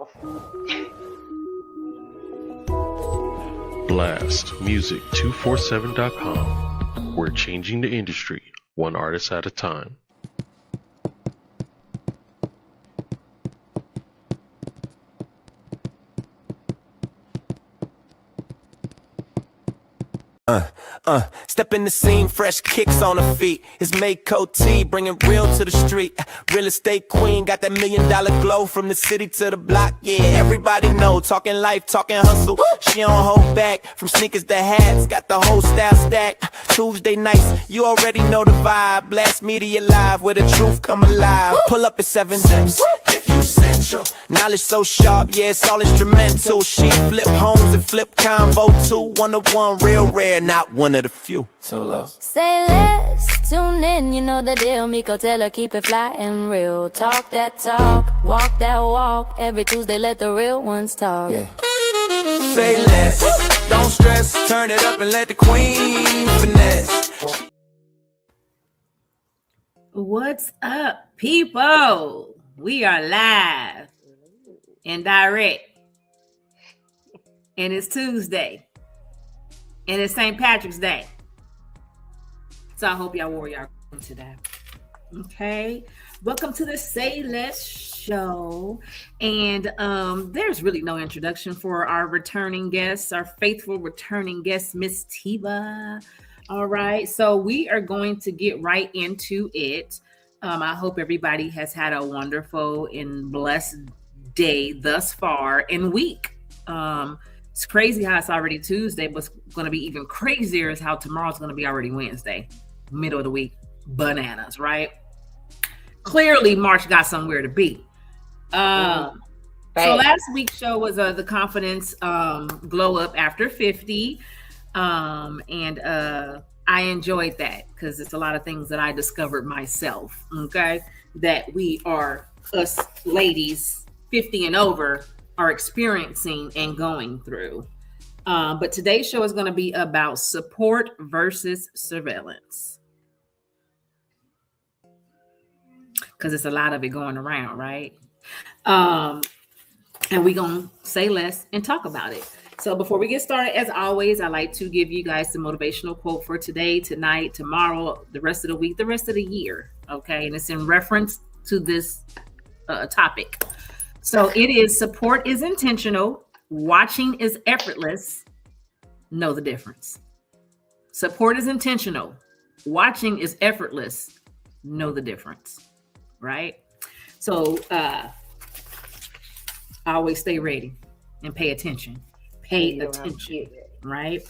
off. BlastMusic247.com. We're changing the industry, one artist at a time. Step in the scene, fresh kicks on the feet. It's Comeiko T, bringing real to the street. Real estate queen, got that $1 million glow from the city to the block. Yeah, everybody know, talking life, talking hustle. She don't hold back, from sneakers to hats, got the whole style stacked. Tuesday nights, you already know the vibe. Blast Media Live, where the truth come alive. Pull up at 7 steps. Central. Knowledge so sharp, yeah, it's all instrumental. She flip homes and flip convo too. 1-to-1, real rare, not one of the few. So low. Say less, tune in, you know the deal. Miko tell her keep it fly and real. Talk that talk, walk that walk. Every Tuesday let the real ones talk. Yeah. Say less, don't stress, turn it up and let the queen finesse. What's up, people? We are live and direct, and it's Tuesday, and it's St. Patrick's Day. So I hope y'all wore y'all today. Okay, welcome to the Say Less show, and there's really no introduction for our returning guests, our faithful returning guest, Miss Tiva. All right, so we are going to get right into it. I hope everybody has had a wonderful and blessed day thus far and week. It's crazy how it's already Tuesday, but what's going to be even crazier is how tomorrow's going to be already Wednesday, middle of the week. Bananas, right? Clearly, March got somewhere to be. So last week's show was the confidence glow up after 50. I enjoyed that because it's a lot of things that I discovered myself, okay, that we are, us ladies 50 and over, are experiencing and going through. But today's show is going to be about support versus surveillance, because it's a lot of it going around, right? And we're going to say less and talk about it. So before we get started, as always, I like to give you guys the motivational quote for today, tonight, tomorrow, the rest of the week, the rest of the year. Okay. And it's in reference to this topic. So it is: support is intentional. Watching is effortless. Know the difference. Support is intentional. Watching is effortless. Know the difference. Right. So I always stay ready and pay attention. Pay attention, right?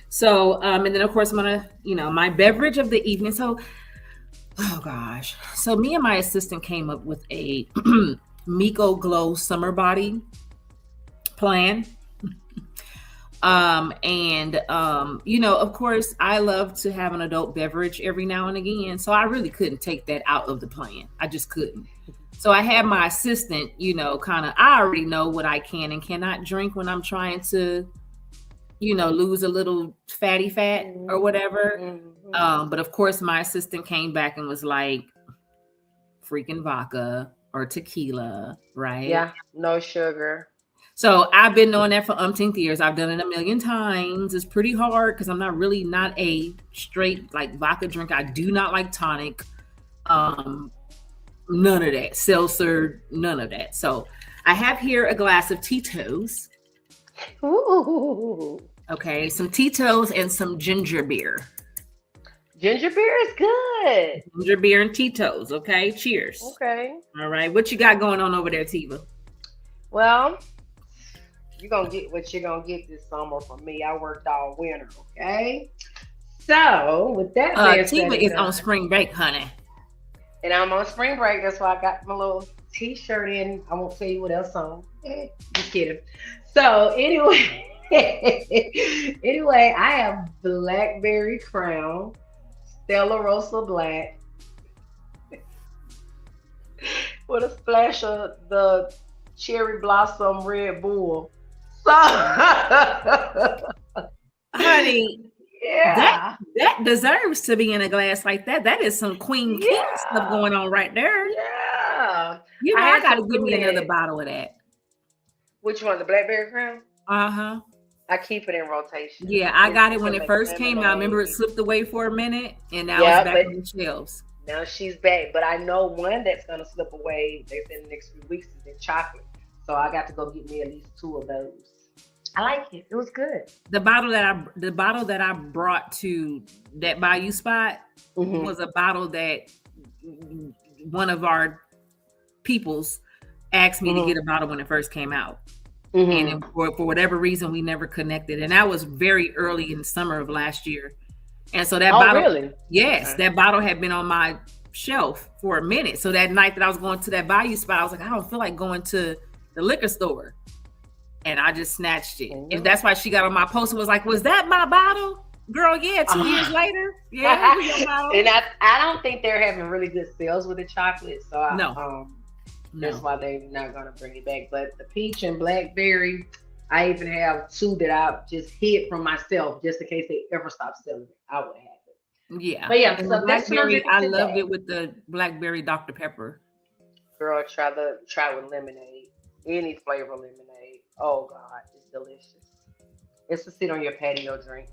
So, and then of course I'm gonna, my beverage of the evening. So, oh gosh. So me and my assistant came up with a Miko Glow summer body plan. Of course I love to have an adult beverage every now and again. So I really couldn't take that out of the plan. I just couldn't. So I had my assistant, I already know what I can and cannot drink when I'm trying to, lose a little fatty fat or whatever. Mm-hmm. But of course, my assistant came back and was like, freaking vodka or tequila, right? Yeah, no sugar. So I've been doing that for umpteenth years. I've done it 1,000,000 times. It's pretty hard because I'm not a straight like vodka drinker. I do not like tonic. None of that. Seltzer, none of that. So I have here a glass of Tito's. Ooh. Okay, some Tito's and some ginger beer. Ginger beer is good. Ginger beer and Tito's. Okay, cheers. Okay. All right, what you got going on over there, Tiva? Well, you're going to get what you're going to get this summer from me. I worked all winter, okay? So, with that Tiva is on spring break, honey. And I'm on spring break. That's why I got my little t-shirt in. I won't tell you what else on. Just kidding. So anyway, I have Blackberry Crown, Stella Rosa Black, with a splash of the Cherry Blossom Red Bull. So, honey, yeah, that deserves to be in a glass like that. That is some Queen King stuff going on right there. Yeah, I gotta give me another bottle of that. Which one? The blackberry crown? Uh-huh. I keep it in rotation. Yeah, I got it To when it make first came out. Remember, it lemonade. slipped away for a minute, and now it's Yeah, back but on the shelves. now she's back. But I know one that's gonna slip away. They said in the next few weeks is in chocolate. So I got to go get me at least two of those. I like it. It was good. The bottle that I brought to that Bayou spot was a bottle that one of our peoples asked me to get a bottle when it first came out. And for whatever reason, we never connected. And that was very early in the summer of last year. And so that bottle, really? Yes, that bottle had been on my shelf for a minute. So that night that I was going to that Bayou spot, I was like, I don't feel like going to the liquor store. And I just snatched it. And that's why she got on my post and was like, was that my bottle? Girl, yeah, 2 years later. Yeah, it was your bottle. And I don't think they're having really good sales with the chocolate. So No. That's why they're not gonna bring it back. But the peach and blackberry, I even have two that I just hid from myself just in case they ever stop selling it. I would have it. Yeah. But yeah, and so that's what I'm blackberry, I today. loved it with the blackberry Dr. Pepper. Girl, try with lemonade. Any flavor lemonade. Oh God, it's delicious. It's to sit on your patio drink.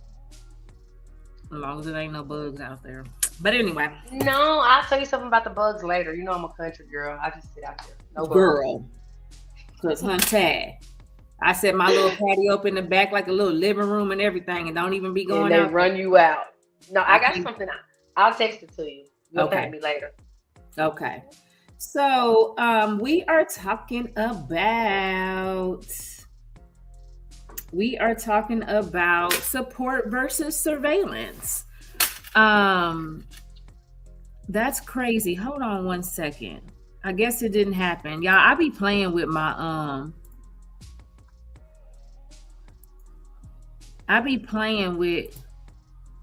As long as it ain't no bugs out there. But anyway. No, I'll tell you something about the bugs later. You know I'm a country girl. I just sit out there. No bugs. Girl. Because honey, I set my little patio up in the back like a little living room and everything and don't even be going and they out. run you out. No, I got something. I'll text it to you. You'll thank me later. Okay. So we are talking about support versus surveillance. That's crazy. Hold on one second. I guess it didn't happen. Y'all, I be playing with my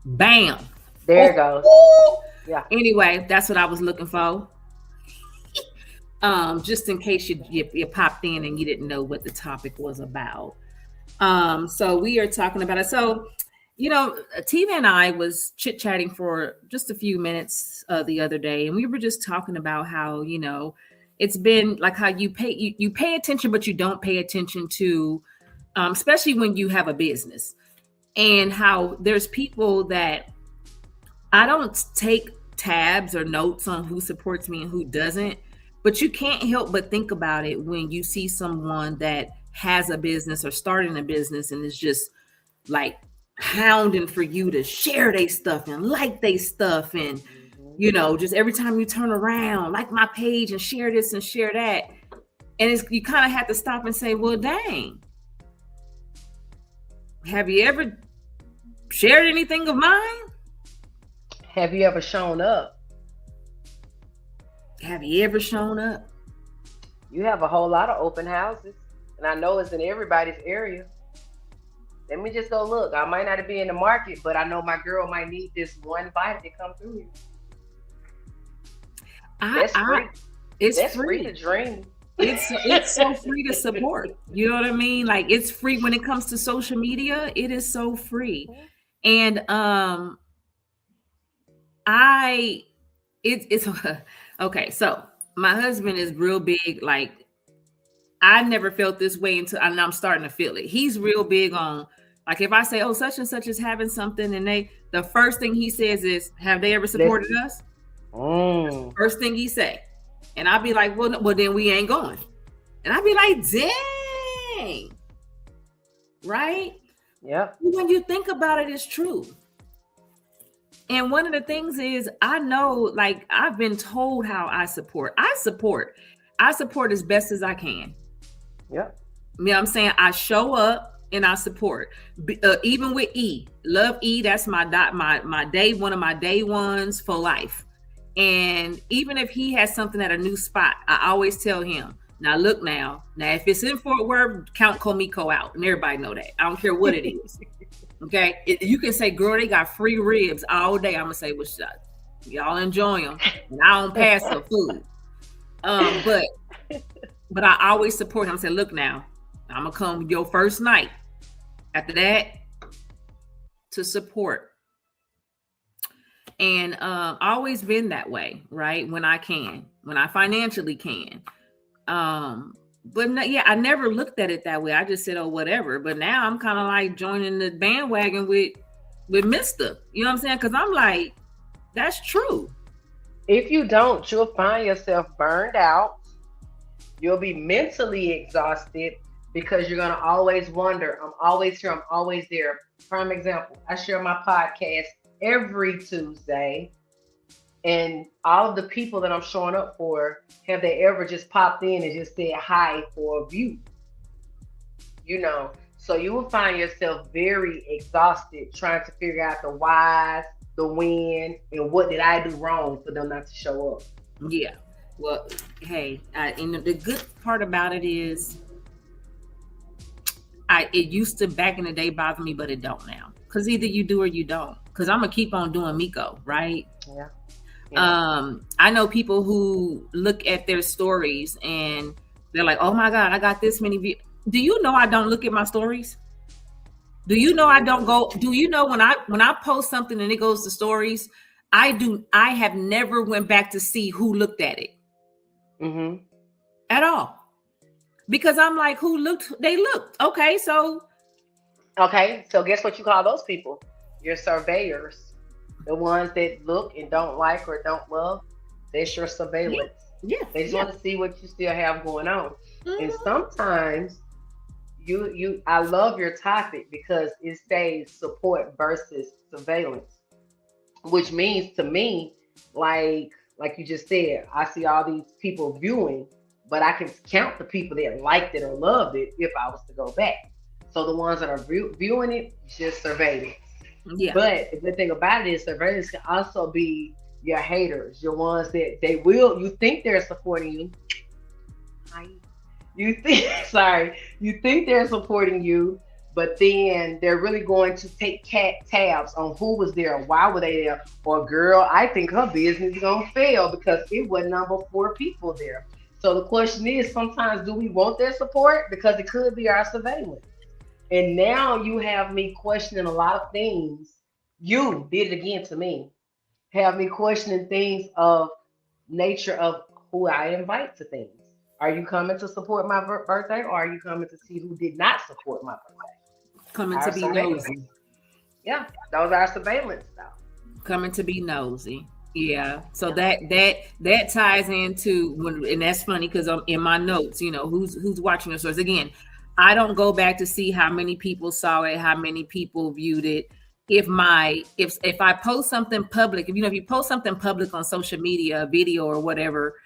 bam. There it goes. Yeah. Anyway, that's what I was looking for. Just in case you popped in and you didn't know what the topic was about. So we are talking about it. So, Tiva and I was chit-chatting for just a few minutes the other day, and we were just talking about how, it's been like how you pay attention, but you don't pay attention to, especially when you have a business, and how there's people that I don't take tabs or notes on who supports me and who doesn't, but you can't help but think about it when you see someone that has a business or starting a business and is just like hounding for you to share their stuff and like their stuff. And, just every time you turn around, like my page and share this and share that. And you kind of have to stop and say, well, dang, have you ever shared anything of mine? Have you ever shown up? Have you ever shown up? You have a whole lot of open houses, and I know it's in everybody's area. Let me just go look. I might not be in the market, but I know my girl might need this one bite to come through here. That's free. It's free to dream. It's so free to support. You know what I mean? Like, it's free when it comes to social media. It is so free. And it's okay. So my husband is real big. Like, I never felt this way until I'm starting to feel it. He's real big on, like, if I say, oh, such and such is having something, and the first thing he says is, have they ever supported us? First thing he say. And I'll be like, well, then we ain't going. And I'll be like, dang. Right? Yeah. When you think about it, it's true. And one of the things is, I know, like, I've been told how I support. I support as best as I can. Yeah. You know what I'm saying? I show up and I support. Even with E. Love E. That's my day, one of my day ones for life. And even if he has something at a new spot, I always tell him, now look now if it's in Fort Worth, count Comeiko out. And everybody know that. I don't care what it is. Okay? You can say, girl, they got free ribs all day. I'm going to say, well, shut. Y'all enjoy them. And I don't pass the food. But I always support him. I say, look now, I'm going to come your first night. After that, to support. And always been that way, right? When I financially can. But no, yeah, I never looked at it that way. I just said, oh, whatever. But now I'm kind of like joining the bandwagon with Mister. You know what I'm saying? Because I'm like, that's true. If you don't, you'll find yourself burned out. You'll be mentally exhausted because you're gonna always wonder, I'm always here, I'm always there. Prime example, I share my podcast every Tuesday, and all of the people that I'm showing up for, have they ever just popped in and just said hi for a view? You know, so you will find yourself very exhausted trying to figure out the whys, the when, and what did I do wrong for them not to show up. Yeah. Well, hey, and the good part about it is, it used to back in the day bother me, but it don't now. Because either you do or you don't. Because I'm gonna keep on doing Miko, right? Yeah. I know people who look at their stories and they're like, "Oh my God, I got this many views." Do you know I don't look at my stories? Do you know I don't go? Do you know when I post something and it goes to stories, I have never went back to see who looked at it at all, because I'm like, who looked? They looked. Okay, so guess what you call those people? Your surveyors. The ones that look and don't like or don't love, that's your surveillance. Yeah. They just want to see what you still have going on. And sometimes I love your topic because it says support versus surveillance, which means to me, like you just said, I see all these people viewing, but I can count the people that liked it or loved it if I was to go back. So the ones that are viewing it, just surveillance. Yeah. But the good thing about it is surveillance can also be your haters, your ones that you think they're supporting you. You think they're supporting you, but then they're really going to take tabs on who was there, why were they there, or girl, I think her business is gonna fail because it was number 4 people there. So the question is, sometimes do we want their support? Because it could be our surveillance. And now you have me questioning a lot of things. You did it again to me. Have me questioning things of nature of who I invite to things. Are you coming to support my birthday, or are you coming to see who did not support my birthday? Coming to be nosy. Yeah, those are surveillance stuff. Coming to be nosy. Yeah. So that ties into and that's funny because I'm in my notes, who's watching the source. Again, I don't go back to see how many people saw it, how many people viewed it. If I post something public, if you post something public on social media, a video or whatever,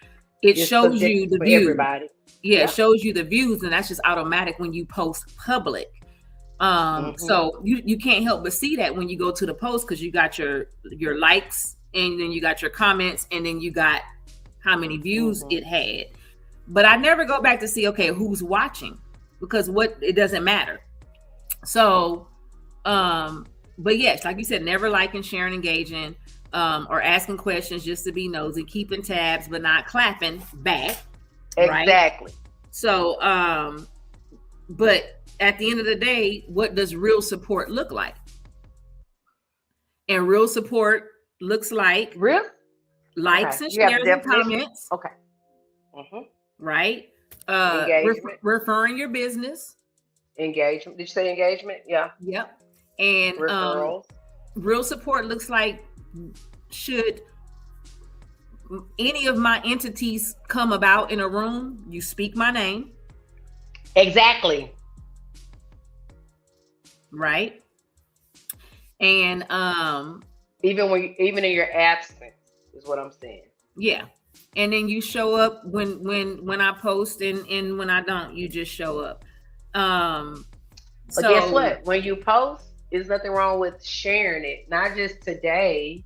it shows you the views. Everybody. Yeah, it shows you the views, and that's just automatic when you post public. So you can't help but see that when you go to the post, because you got your likes, and then you got your comments, and then you got how many views it had. But I never go back to see, okay, who's watching, because it doesn't matter. So, but yes, like you said, never liking, sharing, engaging, or asking questions just to be nosy, keeping tabs, but not clapping back. Exactly. Right? So, but at the end of the day, what does real support look like? And real support looks like likes and shares and comments. Okay. Right? Referring your business. Engagement. Did you say engagement? Yeah. Yep. And referrals. Real support looks like, should any of my entities come about in a room, you speak my name. Exactly. Right. And even in your absence is what I'm saying. Yeah. And then you show up when I post, and when I don't, you just show up. But guess what? When you post, there's nothing wrong with sharing it. Not just today,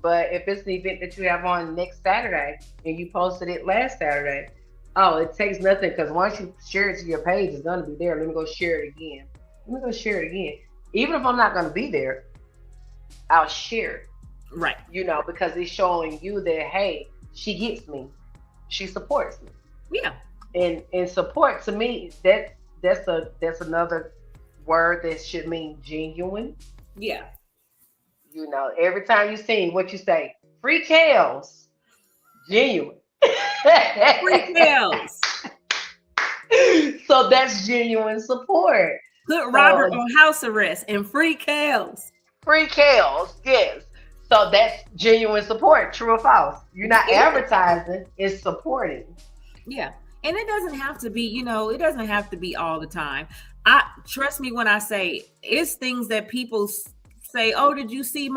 but if it's an event that you have on next Saturday and you posted it last Saturday, it takes nothing, because once you share it to your page, it's gonna be there. Let me go share it again. Even if I'm not gonna be there, I'll share it. Right. Because it's showing you that, hey, she gets me. She supports me. Yeah. And support, to me, that's another word that should mean genuine. Yeah. Every time you see what you say, free tails, genuine. Free tails. So that's genuine support. Put Robert So on house arrest and free Kels. free Kales, yes. So that's genuine support, true or false. You're not Yeah. advertising, it's supporting. Yeah. And it doesn't have to be, it doesn't have to be all the time. I trust me when I say it's things that people say, oh, did you see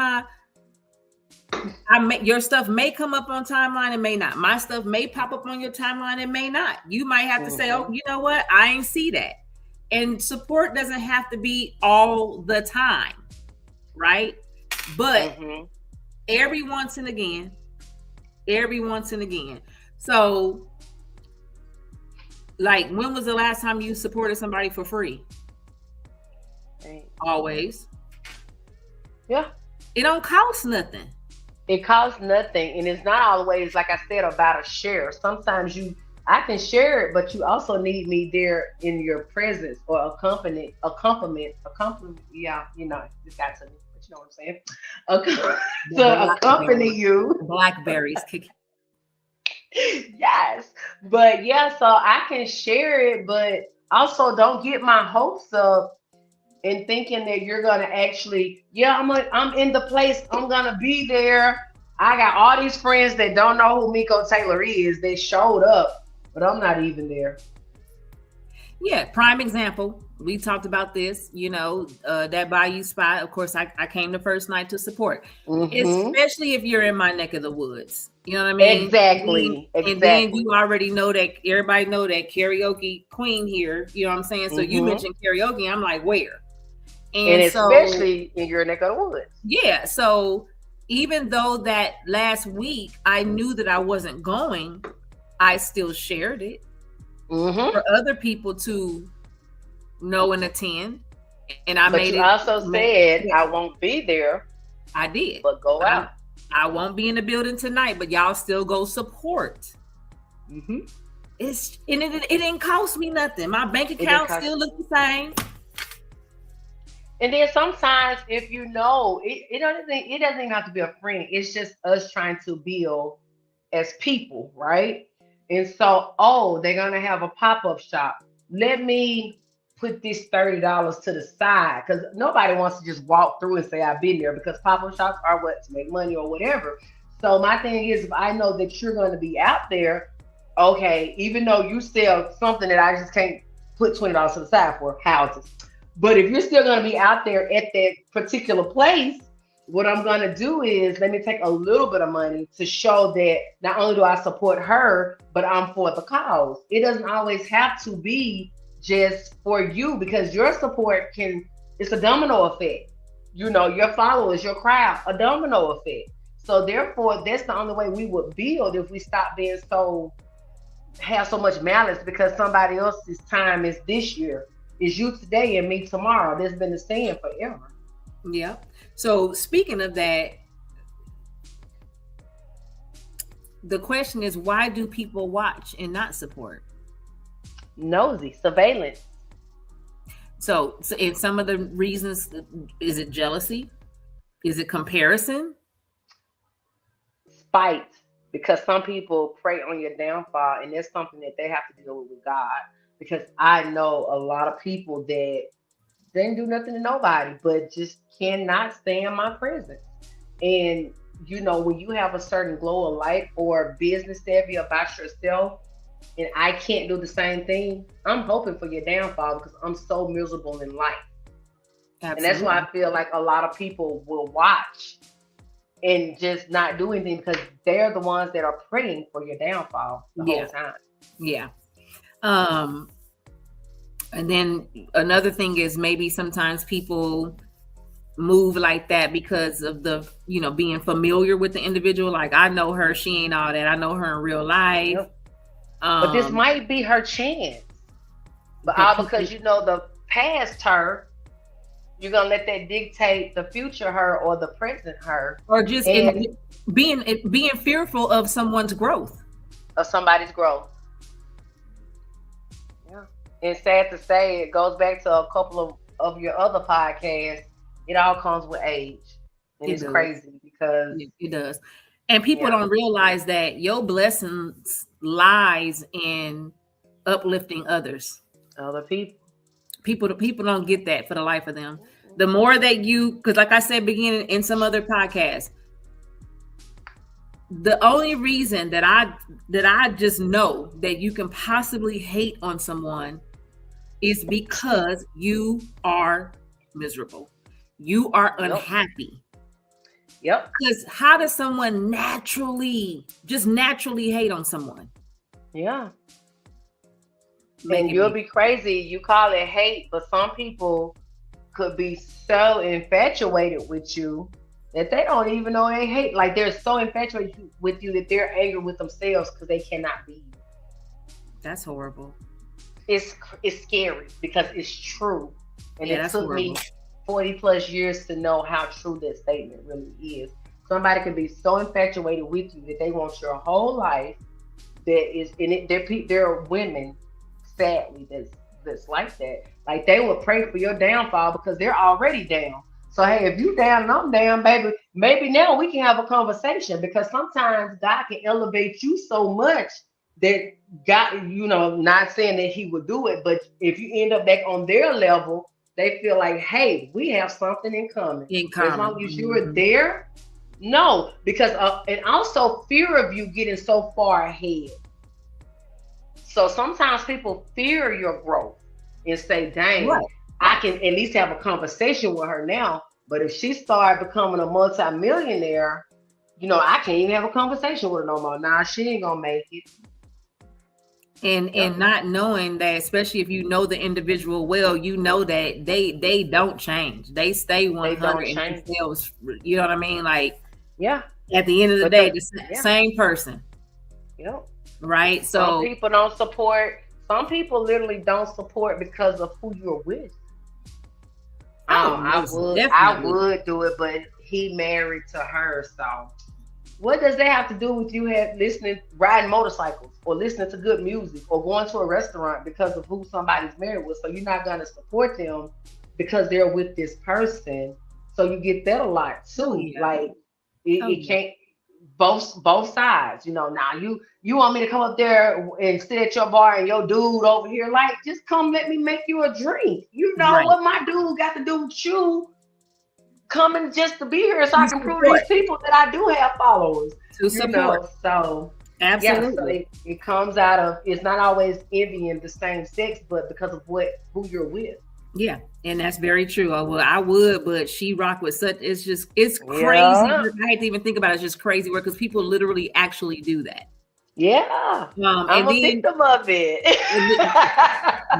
your stuff may come up on timeline and may not. My stuff may pop up on your timeline and may not. You might have to say, oh, you know what? I ain't see that. And support doesn't have to be all the time, right? But every once and again. So, like, when was the last time you supported somebody for free? Always. Yeah. It don't cost nothing. It costs nothing, and it's not always, like I said, about a share. Sometimes I can share it, but you also need me there in your presence or a compliment. Yeah, it's got to, but you know what I'm saying? To accompany you. Blackberries kick. Yes, but yeah, so I can share it, but also don't get my hopes up and thinking that you're gonna actually, I'm in the place, I'm gonna be there. I got all these friends that don't know who Miko Taylor is. They showed up, but I'm not even there. Yeah, prime example. We talked about this, that Bayou spot. Of course, I came the first night to support, especially if you're in my neck of the woods. You know what I mean? Exactly. And then you already know that everybody know that karaoke queen here. You know what I'm saying? So you mentioned karaoke. I'm like, where? And especially in your neck of the woods. Yeah. So even though that last week I knew that I wasn't going, I still shared it for other people to know and attend. And you also said I won't be there. I did. But go out. I won't be in the building tonight, but y'all still go support. It didn't cost me nothing. My bank account still looks the same. And then sometimes, if it doesn't even have to be a friend. It's just us trying to build as people, right? And so, they're gonna have a pop-up shop. Let me put this $30 to the side, because nobody wants to just walk through and say I've been there, because pop-up shops are to make money or whatever. So my thing is, if I know that you're going to be out there, okay, even though you sell something that I just can't put $20 to the side for, houses. But if you're still going to be out there at that particular place, what I'm going to do is let me take a little bit of money to show that not only do I support her, but I'm for the cause. It doesn't always have to be just for you, because your support it's a domino effect. Your followers, your crowd, a domino effect. So therefore, that's the only way we would build, if we stop being have so much malice because somebody else's time is this year. Is you today and me tomorrow. That's been the saying forever. Yeah. So speaking of that, the question is, why do people watch and not support? Nosy, surveillance. So in some of the reasons, is it jealousy? Is it comparison? Spite. Because some people prey on your downfall, and that's something that they have to deal with God. Because I know a lot of people that didn't do nothing to nobody, but just cannot stand my presence. And when you have a certain glow of light or business savvy about yourself, and I can't do the same thing, I'm hoping for your downfall, because I'm so miserable in life. Absolutely. And that's why I feel like a lot of people will watch and just not do anything, because they're the ones that are praying for your downfall the whole time. Yeah. And then another thing is, maybe sometimes people move like that because of the, being familiar with the individual. Like, I know her, she ain't all that. I know her in real life. Yep. But this might be her chance. But all because the past her, you're gonna let that dictate the future her or the present her, or just being fearful of someone's growth, of somebody's growth. Yeah, and sad to say, it goes back to a couple of your other podcasts. It all comes with age, and it's crazy because it does. And people don't realize that your blessings lies in uplifting others. Other people. People don't get that for the life of them. The more that you, because like I said beginning in some other podcast, the only reason that I just know that you can possibly hate on someone is because you are miserable. You are unhappy. Yep. Because how does someone naturally hate on someone? Yeah. And you'll be crazy. You call it hate, but some people could be so infatuated with you that they don't even know they hate. Like they're so infatuated with you that they're angry with themselves because they cannot be you. That's horrible. It's scary because it's true. And it took horrible. me 40 plus years to know how true that statement really is. Somebody can be so infatuated with you that they want your whole life. That is, and there are women, sadly, that's like that. Like they will pray for your downfall because they're already down. So hey, if you down and I'm down, baby, maybe now we can have a conversation, because sometimes God can elevate you so much that God, not saying that he would do it, but if you end up back on their level, they feel like, hey, we have something in common. As long as you are there, no, because and also fear of you getting so far ahead. So sometimes people fear your growth and say, dang, right, I can at least have a conversation with her now. But if she started becoming a multi-millionaire, I can't even have a conversation with her no more. Nah, she ain't gonna make it. And not knowing that, especially if you know the individual well, you know that they don't change. They stay 100 in themselves. You know what I mean? Like, yeah. At the end of the day, the same person. Yep. Right. So some people don't support. Some people literally don't support because of who you're with. I would do it, but he married to her, so. What does that have to do with you riding motorcycles or listening to good music or going to a restaurant because of who somebody's married with? So you're not going to support them because they're with this person. So you get that a lot too. Yeah. Like it can't both sides. Now you want me to come up there and sit at your bar and your dude over here, like, just come let me make you a drink. Right. What my dude got to do with you? Coming just to be here so I can prove these people that I do have followers. To support. So absolutely. Yeah, so it comes out of, it's not always envying the same sex, but because of who you're with. Yeah, and that's very true. I would, but she rock with such, it's crazy. I hate to even think about it. It's just crazy work because people literally actually do that. Yeah, I'm a victim of it.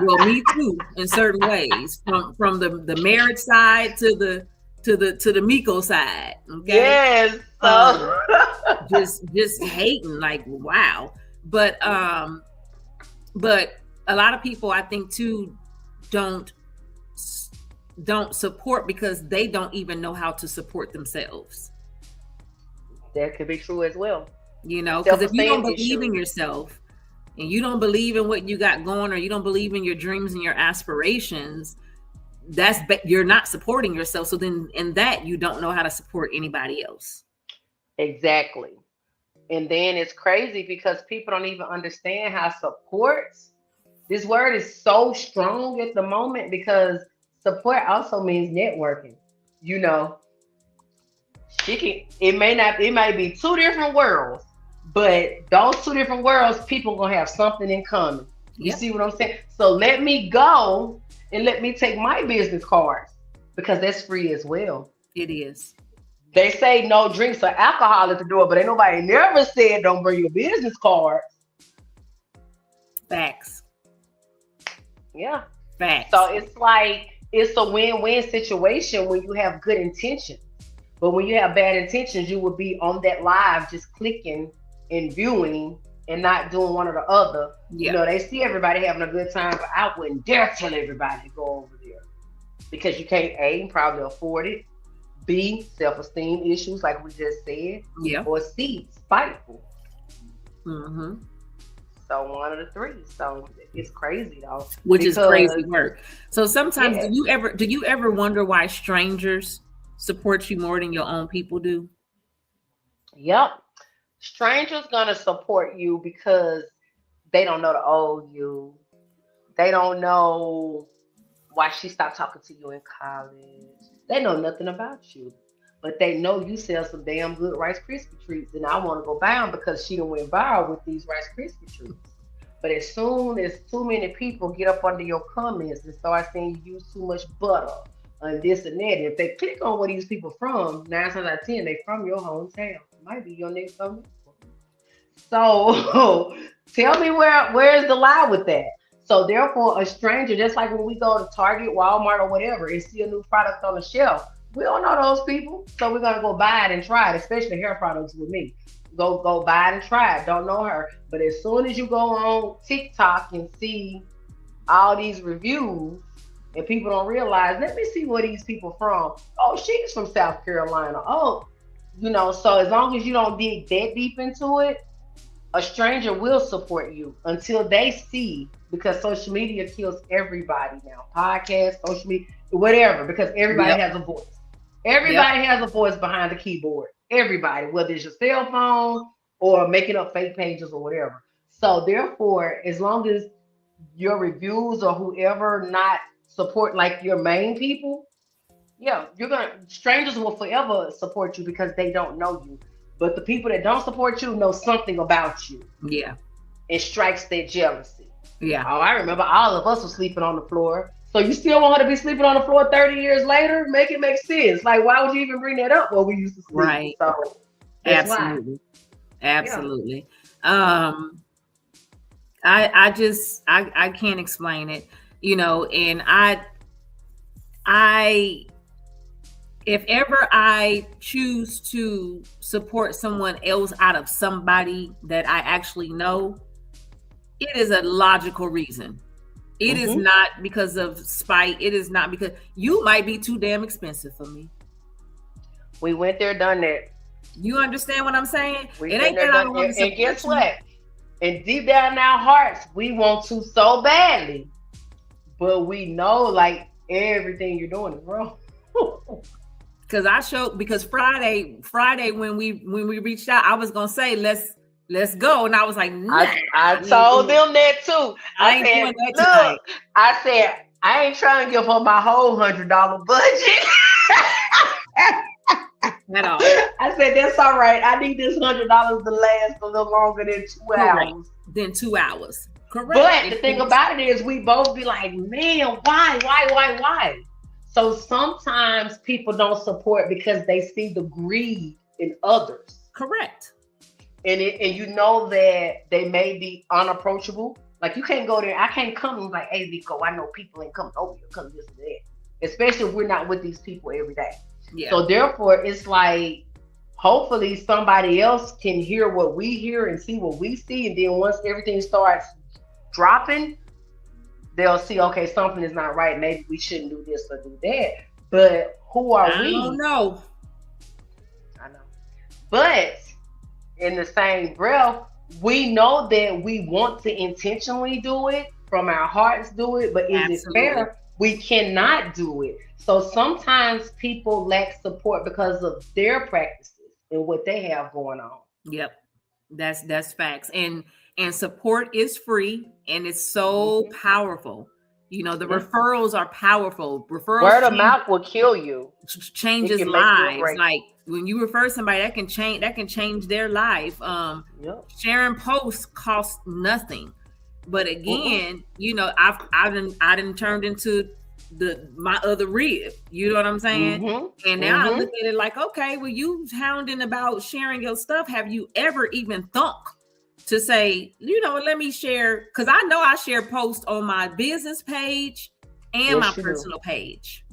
Well, me too, in certain ways. From the marriage side to the Comeiko side. Okay. Yes. So just hating, like, wow. But a lot of people, I think too, don't support because they don't even know how to support themselves. That could be true as well. Because if you don't believe in yourself and you don't believe in what you got going, or you don't believe in your dreams and your aspirations, you're not supporting yourself. So then in that, you don't know how to support anybody else. Exactly. And then it's crazy because people don't even understand how supports. This word is so strong at the moment because support also means networking. It might be two different worlds, but those two different worlds, people gonna have something in common. You see what I'm saying? So let me go and let me take my business cards, because that's free as well. It is. They say no drinks or alcohol at the door, but ain't nobody never said don't bring your business cards. Facts. Yeah. Facts. So it's like, it's a win-win situation when you have good intentions. But when you have bad intentions, you would be on that live just clicking and viewing and not doing one or the other. Yeah. They see everybody having a good time, but I wouldn't dare tell everybody to go over there, because you can't, A, probably afford it, B, self-esteem issues like we just said, or C, spiteful. Mm-hmm. So one of the three. So it's crazy though. Which is crazy work. So sometimes do you ever wonder why strangers support you more than your own people do? Yep. Strangers gonna support you because they don't know the old you. They don't know why she stopped talking to you in college. They know nothing about you. But they know you sell some damn good Rice Krispie treats, and I want to go buy them because she done went viral with these Rice Krispie treats. But as soon as too many people get up under your comments and start saying you use too much butter and this and that, if they click on where these people from, 9 times out of 10, they from your hometown. Might be your next door. So tell me where's the lie with that? So therefore, a stranger, just like when we go to Target, Walmart, or whatever, and see a new product on the shelf, we don't know those people, so we're gonna go buy it and try it. Especially hair products with me, go buy it and try it. Don't know her, but as soon as you go on TikTok and see all these reviews, and people don't realize, let me see where these people from. Oh, she's from South Carolina. Oh, so as long as you don't dig that deep into it, a stranger will support you until they see, because social media kills everybody now. Podcasts, social media, whatever, because everybody has a voice. Everybody has a voice behind the keyboard. Everybody, whether it's your cell phone or making up fake pages or whatever. So therefore, as long as your reviews or whoever not support like your main people, strangers will forever support you because they don't know you. But the people that don't support you know something about you. Yeah. It strikes their jealousy. Yeah. Oh, I remember all of us were sleeping on the floor. So you still want her to be sleeping on the floor 30 years later? Make it make sense. Like, why would you even bring that up where we used to sleep? Right. So absolutely. Why. Absolutely. Yeah. I can't explain it, and I if ever I choose to support someone else out of somebody that I actually know, it is a logical reason. It is not because of spite. It is not because you might be too damn expensive for me. We went there, done that. You understand what I'm saying? It ain't that I don't want to support you. And guess what? And deep down in our hearts, we want to so badly, but we know like everything you're doing is wrong. Because Friday when we reached out, I was gonna say let's go, and I was like, nah, I told them that too. I said I ain't trying to give her my whole $100 budget. At all. I said that's all right. I need this $100 to last a little longer than 2 hours. Than 2 hours. Correct. But the thing about it is, we both be like, man, why? So sometimes people don't support because they see the greed in others. Correct. And you know that they may be unapproachable. Like you can't go there. I can't come and be like, hey, Nico, I know people ain't coming over here because this and that. Especially if we're not with these people every day. Yeah. So therefore, it's like, hopefully somebody else can hear what we hear and see what we see. And then once everything starts dropping, they'll see, okay, something is not right. Maybe we shouldn't do this or do that. But who are we? I don't know. I know. But in the same breath, we know that we want to intentionally do it, from our hearts do it, but is it fair? We cannot do it. So sometimes people lack support because of their practices and what they have going on. Yep. That's facts. And support is free, and it's so powerful. The referrals are powerful. Referrals, word of mouth will kill you. Changes lives. Like when you refer somebody, that can change their life. Sharing posts costs nothing. But again, I done turned into my other rib. You know what I'm saying? And now I look at it like, okay, well, you hounding about sharing your stuff. Have you ever even thunk to say, let me share? Because I know I share posts on my business page and my personal page.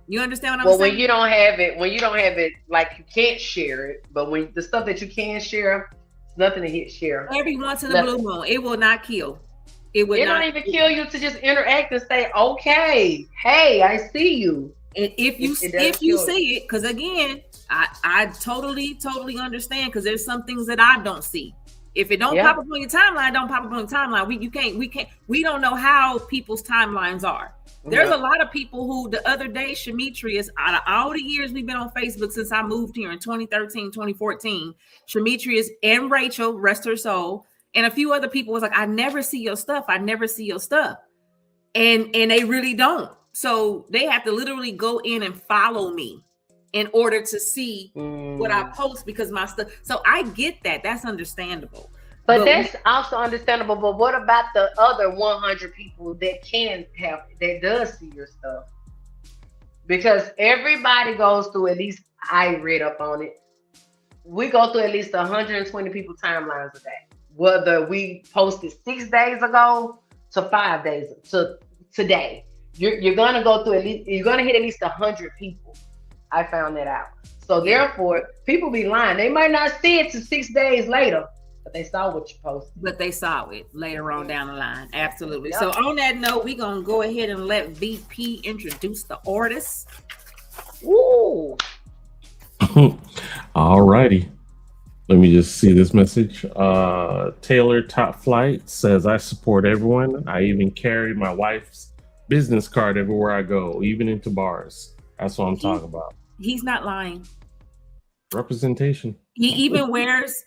You understand what I'm saying? Well, when you don't have it, like you can't share it. But when the stuff that you can share, it's nothing to hit share. Every once in a blue moon, it will not kill. It don't even kill you to just interact and say, okay, hey, I see you. And if you see it, because again, I totally understand, because there's some things that I don't see. If it don't pop up on your timeline, don't pop up on your timeline. We don't know how people's timelines are. There's a lot of people who, the other day, Shametrius, out of all the years we've been on Facebook since I moved here in 2013, 2014, Shametrius and Rachel, rest her soul, And a few other people was like, I never see your stuff. I never see your stuff. And they really don't. So they have to literally go in and follow me in order to see what I post because my stuff. So I get that. That's understandable. But that's also understandable. But what about the other 100 people that does see your stuff? Because everybody goes through, at least I read up on it, we go through at least 120 people timelines a day. Whether we posted 6 days ago to 5 days to today, you're gonna go through you're gonna hit at least 100 people. I found that out. So therefore, people be lying. They might not see it to 6 days later, but they saw what you posted. But they saw it later on down the line. Absolutely. Yep. So on that note, we're gonna go ahead and let VP introduce the artist. Woo! All righty. Let me just see this message. Taylor Top Flight says, I support everyone. I even carry my wife's business card everywhere I go, even into bars. That's what I'm talking about. He's not lying. Representation. He even wears,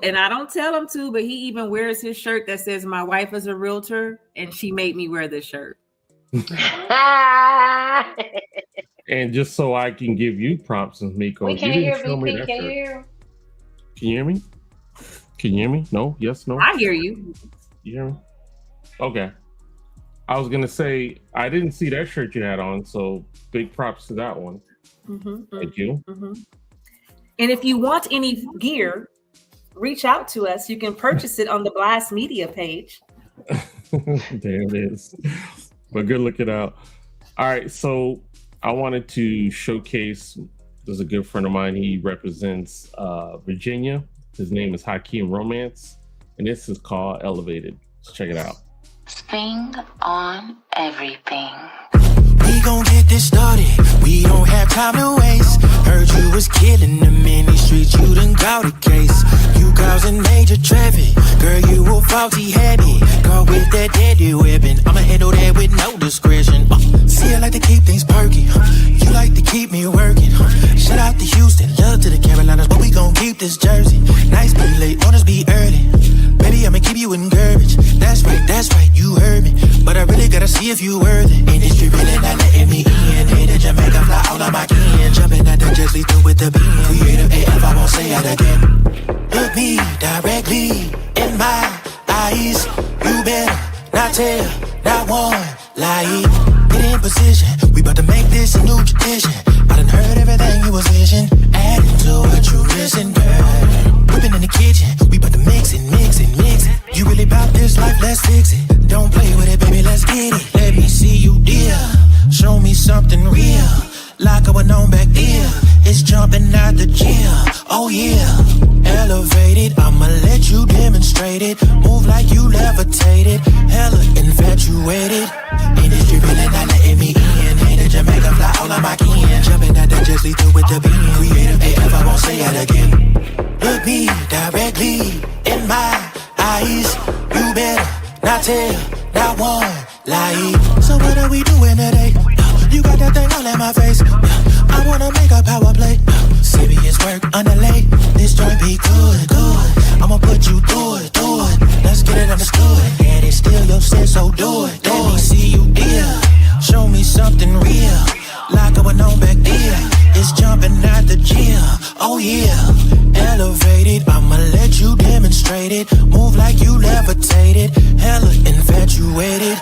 and I don't tell him to, but he even wears his shirt that says, my wife is a realtor, and she made me wear this shirt. And just so I can give you prompts, Miko. We can't hear VP. Can you hear? Can you hear me? Can you hear me? No? Yes? No? I hear you. You hear me? Okay. I was going to say, I didn't see that shirt you had on, so big props to that one. Thank you. And if you want any gear, reach out to us. You can purchase it on the Blast Media page. There it is. But good looking out. All right, so I wanted to showcase, there's a good friend of mine, he represents Virginia. His name is Hakeem Romance, and this is called Elevated. Let's check it out. Sing on everything. We gon' get this started. We don't have time to waste. Heard you was killing them in these streets. You done got a case. You causing major traffic. Girl, you a faulty habit. Girl, with that deadly weapon, I'ma handle that with no discretion. See, I like to keep things perky. You like to keep me working. Shout out to Houston, love to the Carolinas, but we gon' keep this Jersey. Nice be late, honors be early. Baby, I'ma keep you in garbage. That's right, you heard me. But I really gotta see if you worthy. Industry really not letting me in. Hit to Jamaica, fly all of my kin. Jumping at the jet, sleep through with the beam. Creative AF, I won't say it again. Look me directly in my eyes. You better not tell, not one lie. Get in position, we about to make this a new tradition. I done heard everything you was vision. Adding to what you listen, girl. Whipping in the kitchen, we about to mix it. You really about this life, let's fix it. Don't play with it, baby, let's get it. Let me see you, dear. Show me something real, like going on back there. It's jumping out the gym, oh yeah. Elevated, I'ma let you demonstrate it. Move like you levitated, hella infatuated. Industry really not letting me in. Hit to Jamaica, fly all of my kin. Jumping out the jet, sleep through with the beam. Creative AF, I won't say it again. Look me directly in my eyes. You better not tell, not one lie. So what are we doing today? You got that thing all in my face. I wanna make a power play. Serious work underlay. This joint be good. I'ma put you through it. Let's get it understood. And it's still your sense, so do it. Let me see you, dear. Show me something real, like going on back there. It's jumping out the gym, oh yeah. Elevated, I'ma let you demonstrate it. Move like you levitated, hella infatuated.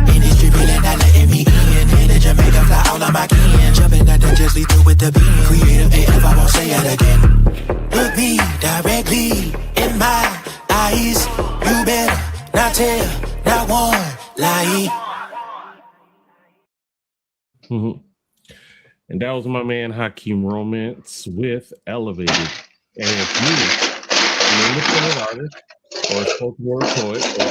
Industry really not letting me in. Hit to Jamaica, fly all of my kin. Jumping at the jet, sleep through with the beam. Creative AF, I won't say it again. Look me directly in my eyes. You better not tell, not one lie. And that was my man Hakeem Romance with Elevated. And if you're an independent artist or a spoken word poet or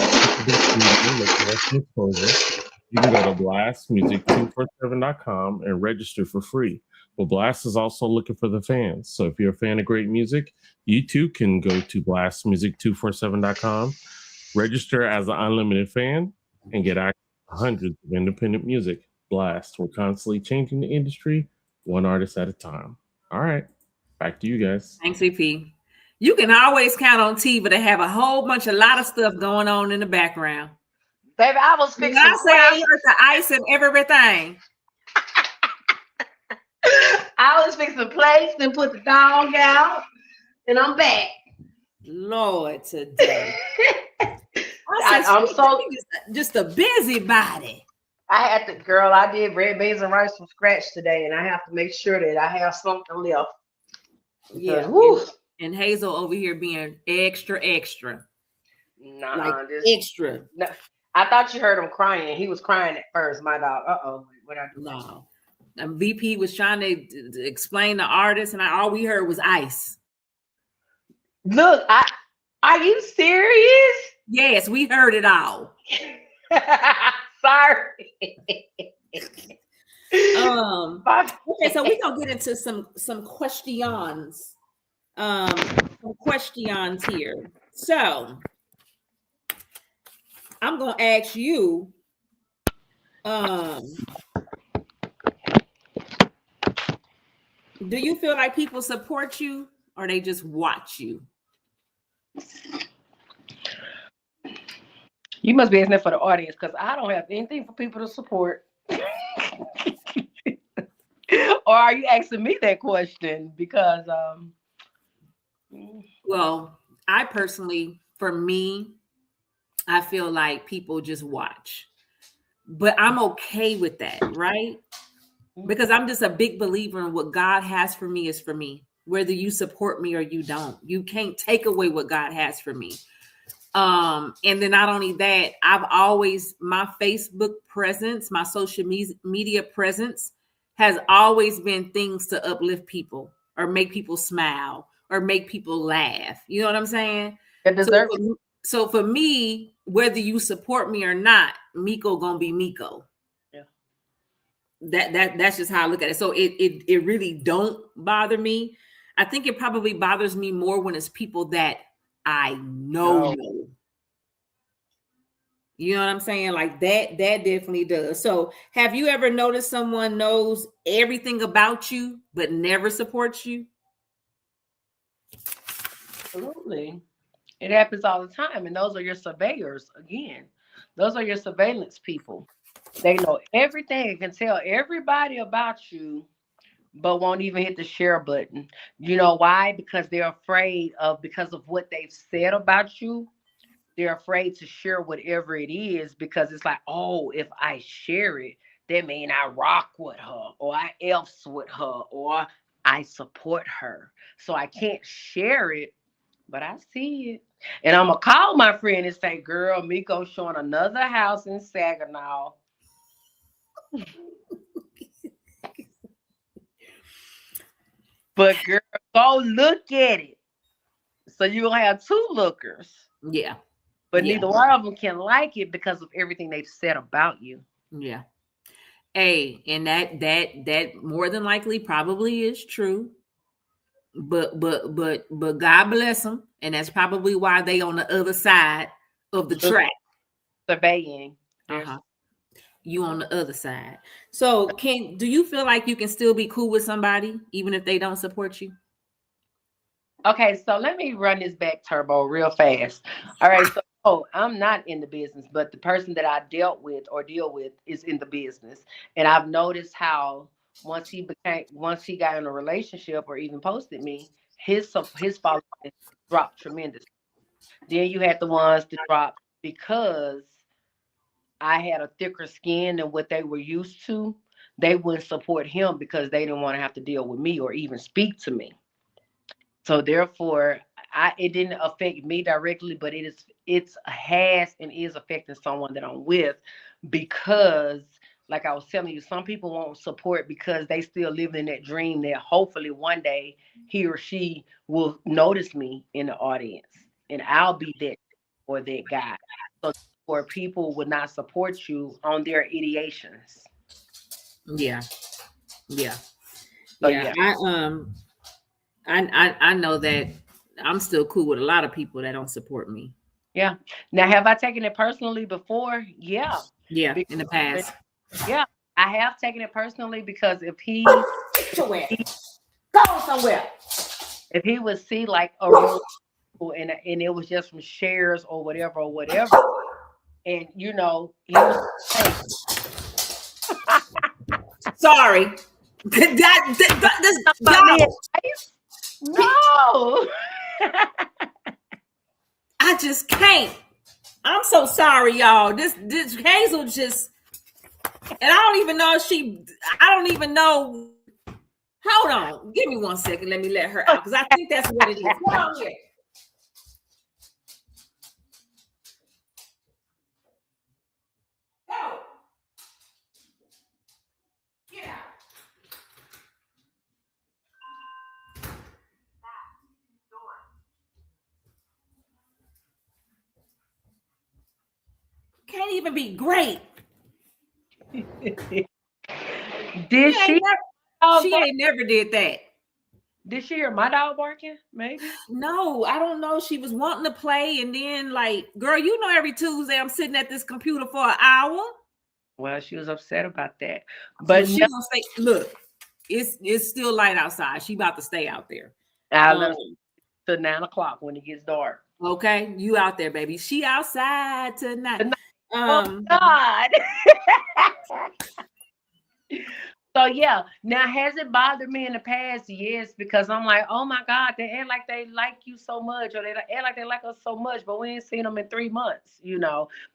you can go to blastmusic247.com and register for free. Well, Blast is also looking for the fans. So if you're a fan of great music, you too can go to blastmusic247.com, register as an unlimited fan, and get access to hundreds of independent music. Blast. We're constantly changing the industry, one artist at a time. All right, back to you guys. Thanks, VP. You can always count on Tiva to have a lot of stuff going on in the background. Baby, I was When fixing I say I plates. heard the ice and everything. I was fixing plates and put the dog out, and I'm back. Lord, today. I'm so just a busybody. I did red beans and rice from scratch today, and I have to make sure that I have something left. Yeah. Woo. And Hazel over here being extra. Nah, like extra. No, I thought you heard him crying. He was crying at first, my dog. What I do? No. And VP was trying to explain the artist, and all we heard was ice. Look, are you serious? Yes, we heard it all. Sorry. Okay, so we're gonna get into some questions. Some questions here. So I'm gonna ask you, do you feel like people support you or they just watch you? You must be asking that for the audience, because I don't have anything for people to support. Or are you asking me that question? Because well, I personally, for me, I feel like people just watch. But I'm okay with that, right? Because I'm just a big believer in what God has for me is for me. Whether you support me or you don't, you can't take away what God has for me. And then not only that, my Facebook presence, my social media presence has always been things to uplift people or make people smile or make people laugh. You know what I'm saying? So for me, whether you support me or not, Miko gonna be Miko. That's just how I look at it. So it really don't bother me. I think it probably bothers me more when it's people that I know. You know what I'm saying? Like that definitely does. So have you ever noticed someone knows everything about you but never supports you? Absolutely. It happens all the time. And those are your surveyors again. Those are your surveillance people. They know everything and can tell everybody about you, but won't even hit the share button. You know why? Because they're afraid because of what they've said about you. They're afraid to share whatever it is, because it's like, oh, if I share it, that means I rock with her, or I elfs with her, or I support her. So I can't share it, but I see it. And I'm going to call my friend and say, girl, Miko showing another house in Saginaw. But girl, go look at it. So you'll have two lookers. Yeah. But neither one of them can like it because of everything they've said about you. Yeah. Hey, and that more than likely probably is true. But God bless them. And that's probably why they on the other side of the track. Surveying. You on the other side. So do you feel like you can still be cool with somebody even if they don't support you? Okay, so let me run this back, Turbo, real fast. All right, so I'm not in the business, but the person that I deal with is in the business. And I've noticed how once he got in a relationship or even posted me, his following dropped tremendously. Then you had the ones that dropped because I had a thicker skin than what they were used to. They wouldn't support him because they didn't want to have to deal with me or even speak to me. So therefore, it didn't affect me directly, but it has and is affecting someone that I'm with, because, like I was telling you, some people won't support because they still live in that dream that hopefully one day he or she will notice me in the audience, and I'll be that or that guy. So for people would not support you on their ideations. Yeah. So, yeah. I know that I'm still cool with a lot of people that don't support me. Yeah. Now, have I taken it personally before? Yeah. Yeah, in the past. Yeah, I have taken it personally, because if he go somewhere. if he would see like a room and it was just from shares or whatever, and he was like, Sorry. This about me, y'all, no. I just can't. I'm so sorry, y'all. This Hazel just, and I don't even know I don't even know. Hold on. Give me 1 second. Let me let her out because I think that's what it is. Come on here. Go. Get out. Can't even be great. Did she? She ain't never did that. Did she hear my dog barking? Maybe. No, I don't know. She was wanting to play, and then like, girl, every Tuesday I'm sitting at this computer for an hour. Well, she was upset about that, But she gonna stay. Look, it's still light outside. She about to stay out there. I'll let her to 9 o'clock when it gets dark. Okay, you out there, baby. She outside tonight. Oh God. So yeah, now has it bothered me in the past? Yes, because I'm like, oh my God, they act like they like you so much, or they act like they like us so much, but we ain't seen them in 3 months,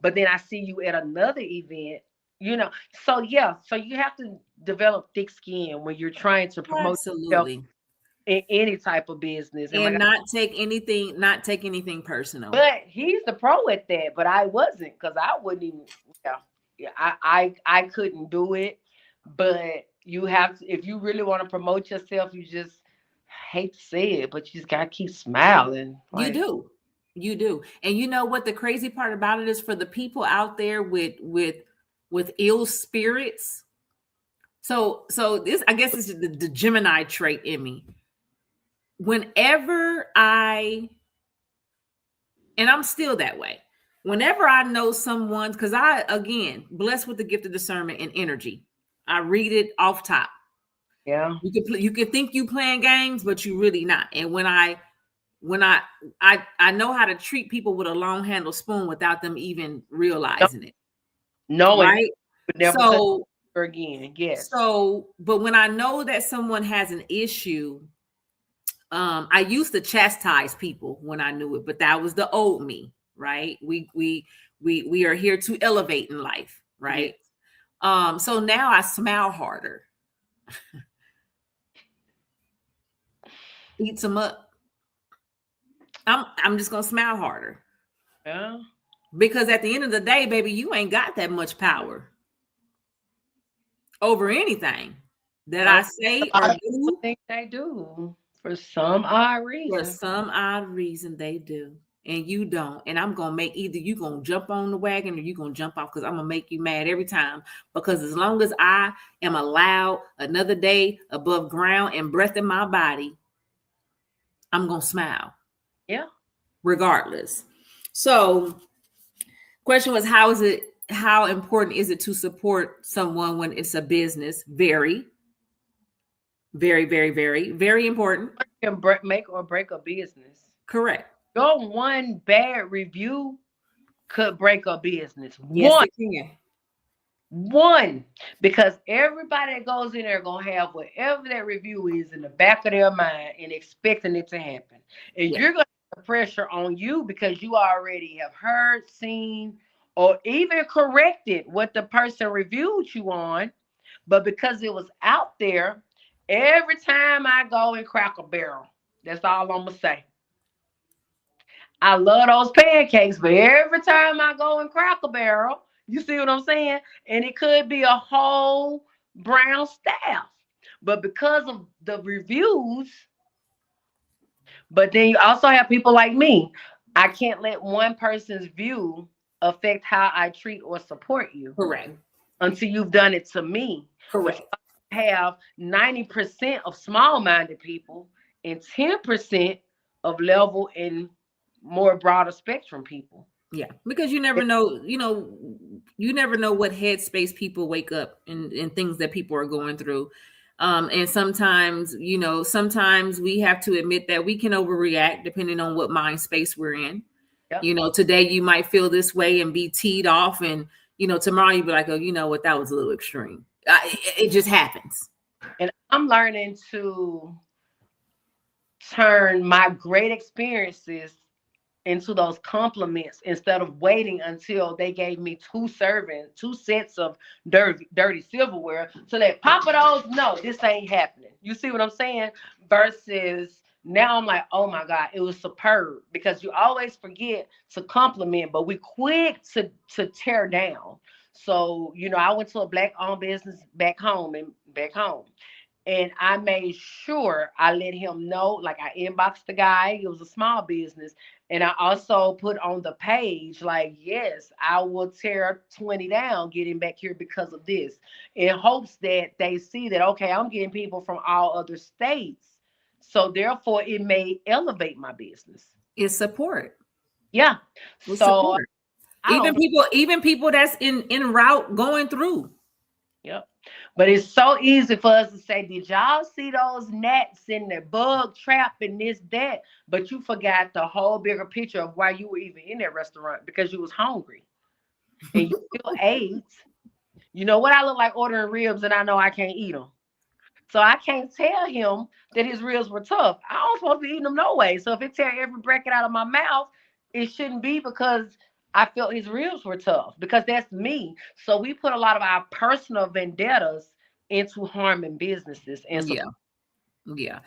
But then I see you at another event, So yeah, so you have to develop thick skin when you're trying to promote yourself in any type of business, and not take anything personal. But he's the pro at that, but I wasn't, because I wouldn't even. I couldn't do it. But you have to, if you really want to promote yourself, you just hate to say it, but you just gotta keep smiling. Like, you do. And you know what the crazy part about it is, for the people out there with ill spirits. So this, I guess, is the Gemini trait in me. Whenever and I'm still that way. Whenever I know someone, because I, again, blessed with the gift of discernment and energy. I read it off top. Yeah. You can think you playing games, but you really not. And when I know how to treat people with a long handle spoon without them even realizing it. No, right? So again, yes. So, but when I know that someone has an issue, I used to chastise people when I knew it, but that was the old me, right? We are here to elevate in life, right? Yeah. So now I smile harder. Eats them up. I'm just gonna smile harder. Yeah. Because at the end of the day, baby, you ain't got that much power over anything that I say or do. I think they do. For some odd reason. For some odd reason, they do. And you don't. And I'm going to make either you going to jump on the wagon or you going to jump off, because I'm going to make you mad every time. Because as long as I am allowed another day above ground and breath in my body, I'm going to smile. Yeah. Regardless. So, question was, how important is it to support someone when it's a business? Very, very, very, very, very important. Can make or break a business. Correct. Your one bad review could break a business. Yes, it can. One, because everybody that goes in there gonna have whatever that review is in the back of their mind and expecting it to happen. And you're gonna have pressure on you because you already have heard, seen, or even corrected what the person reviewed you on. But because it was out there, every time I go in Cracker Barrel, that's all I'm gonna say. I love those pancakes, but every time I go in Cracker Barrel, you see what I'm saying? And it could be a whole brown staff. But because of the reviews, but then you also have people like me. I can't let one person's view affect how I treat or support you. Correct. Until you've done it to me. Correct. Have 90% of small-minded people and 10% of level and more broader spectrum people. Yeah, because you never know, you never know what headspace people wake up and things that people are going through. And sometimes, sometimes we have to admit that we can overreact depending on what mind space we're in. Yep. Today you might feel this way and be teed off, and tomorrow you'd be like, oh, you know what, that was a little extreme. It just happens. And I'm learning to turn my great experiences into those compliments instead of waiting until they gave me two sets of dirty silverware. So that Papa those, no, this ain't happening. You see what I'm saying? Versus now I'm like, oh my God, it was superb. Because you always forget to compliment, but we quick to tear down. So, I went to a black owned business back home. And I made sure I let him know, like I inboxed the guy. It was a small business. And I also put on the page, like, yes, I will tear 20 down getting back here because of this, in hopes that they see that, okay, I'm getting people from all other states. So therefore, it may elevate my business. It's support. Yeah. It's so support. Even people that's in route going through. Yep. But it's so easy for us to say, did y'all see those gnats in the bug trap and this, that? But you forgot the whole bigger picture of why you were even in that restaurant, because you was hungry and you still ate. You know what? I look like ordering ribs and I know I can't eat them. So I can't tell him that his ribs were tough. I don't supposed to be eating them no way. So if it tear every bracket out of my mouth, it shouldn't be because I felt his ribs were tough, because that's me. So we put a lot of our personal vendettas into harming businesses. And so yeah.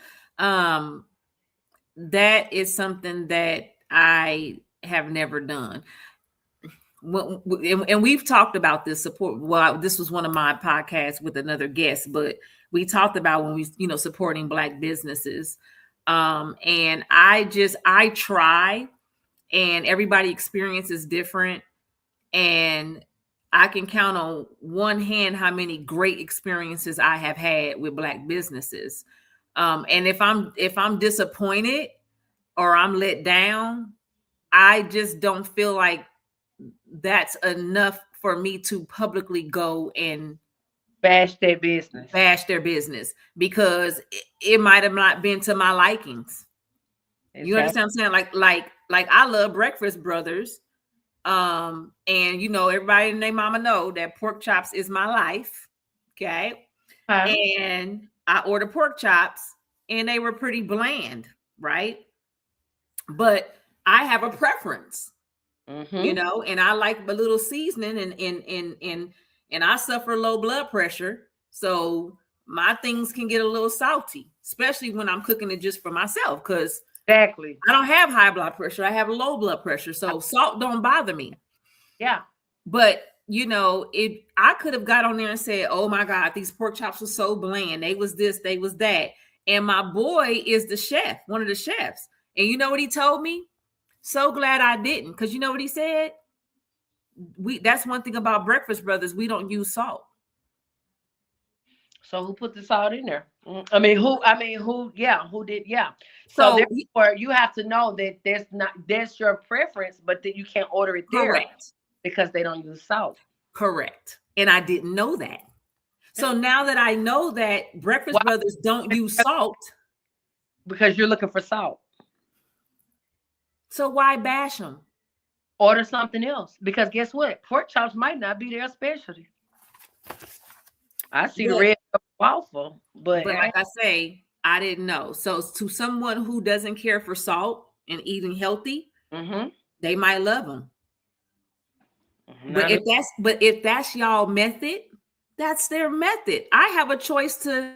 That is something that I have never done. And we've talked about this support. Well, this was one of my podcasts with another guest, but we talked about when we, supporting Black businesses. And I try, and everybody experience is different. And I can count on one hand how many great experiences I have had with Black businesses. And if I'm disappointed or I'm let down, I just don't feel like that's enough for me to publicly go and bash their business, because it might have not been to my likings. Exactly. You understand what I'm saying? Like I love Breakfast Brothers. And everybody and their mama know that pork chops is my life. Okay. And I ordered pork chops and they were pretty bland, right? But I have a preference. And I like a little seasoning, and I suffer low blood pressure, so my things can get a little salty, especially when I'm cooking it just for myself, because exactly, I don't have high blood pressure, I have low blood pressure, so salt don't bother me. Yeah. But I could have got on there and said, oh my God, these pork chops were so bland, they was this, they was that. And my boy is the chef, one of the chefs, and you know what he told me? So glad I didn't, because you know what he said? That's one thing about Breakfast Brothers, we don't use salt. So who put the salt in there? Who did? Yeah. So therefore, you have to know that that's your preference, but that you can't order it there. Correct. Because they don't use salt. Correct. And I didn't know that. So now that I know that Breakfast Brothers don't use salt. Because you're looking for salt. So why bash them? Order something else. Because guess what? Pork chops might not be their specialty. I see the red waffle, but like I say, I didn't know. So to someone who doesn't care for salt and eating healthy, they might love them. But if that's y'all method, that's their method. I have a choice to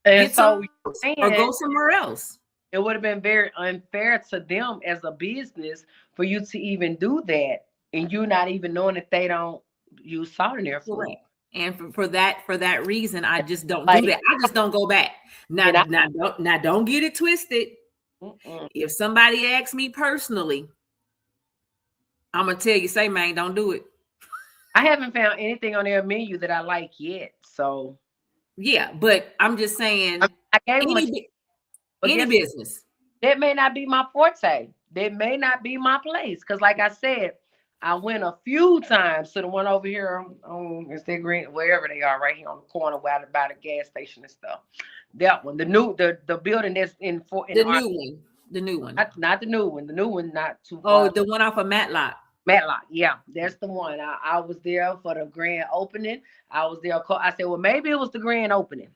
get or go somewhere else. It would have been very unfair to them as a business for you to even do that, and you not even knowing that they don't use salt in their food. Correct. And for that reason, I just don't do that. I just don't go back. Now don't get it twisted. If somebody asks me personally, I'm gonna tell you, say, man, don't do it. I haven't found anything on their menu that I like yet. So yeah, but I'm just saying, I gave them any business. That may not be my forte. That may not be my place. Because like I said, I went a few times to the one over here on is that green wherever they are, right here on the corner by the gas station and stuff. That one, the building that's in The our new one. The new one. not the new one. The new one not too Oh, far. the one off of Matlock. Matlock, yeah, that's the one. I was there for the grand opening. I was there. I said, well, maybe it was the grand opening.